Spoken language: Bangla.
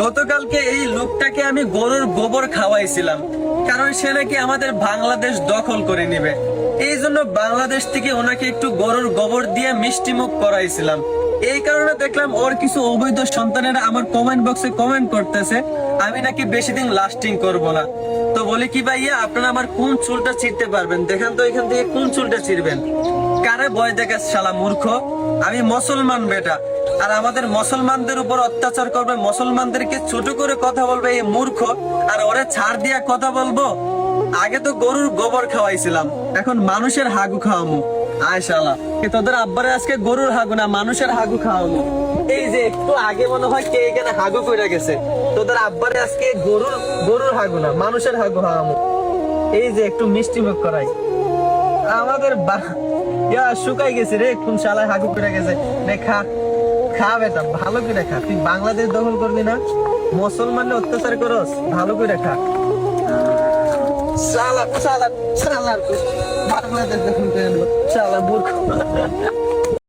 গতকালকে এই লোকটাকে আমি গরুর গোবর খাওয়াইছিলাম, কারণ সে নাকি আমাদের বাংলাদেশ দখল করে নিবে। এই জন্য বাংলাদেশ থেকে ওনাকে একটু গরুর গোবর দিয়ে মিষ্টি মুখ করাইছিলাম। এই কারণে দেখলাম ওর কিছু অবৈধ সন্তানেরা আমার কমেন্ট বক্সে কমেন্ট করতেছে আমি নাকি বেশি দিন লাস্টিং করব না। তো বলি কি ভাইয়া, আপনারা আমার কোন চুলটা ছিঁড়তে পারবেন? দেখেন তো এখান থেকে কোন চুলটা ছিঁড়বেন। কারে ভয় দেখে শালা মূর্খ? আমি মুসলমান বেটা, আর আমাদের মুসলমানদের উপর অত্যাচার করবে, মুসলমানদেরকে ছোট করে কথা বলবে এই মূর্খ, আর ওরে ছাড় দিয়া কথা বলবো? আগে তো গরুর গোবর খাওয়াইছিলাম, এখন মানুষের হাগু খাওয়ামু। আয় শালা, তোদের আব্বারে আজকে গরুর হাগু না মানুষের হাগু খাওয়ামু। এই যে একটু আগে মনে হয় কে এখানে হাগু করে গেছে, তোদের আব্বারে আজকে গরুর হাগু না মানুষের হাগু খাওয়ামু। এই যে একটু মিষ্টি মুখ করাই আমাদের শুকাই গেছে রে, কোন শালায় হাগু করে গেছে। খা বেটা, ভালো করে খা। তুই বাংলাদেশ দখল করবি না, মুসলমানের অত্যাচার করস, ভালো করে খা। শালা বাংলাদেশ দখল করে নেব, শালা মূর্খ।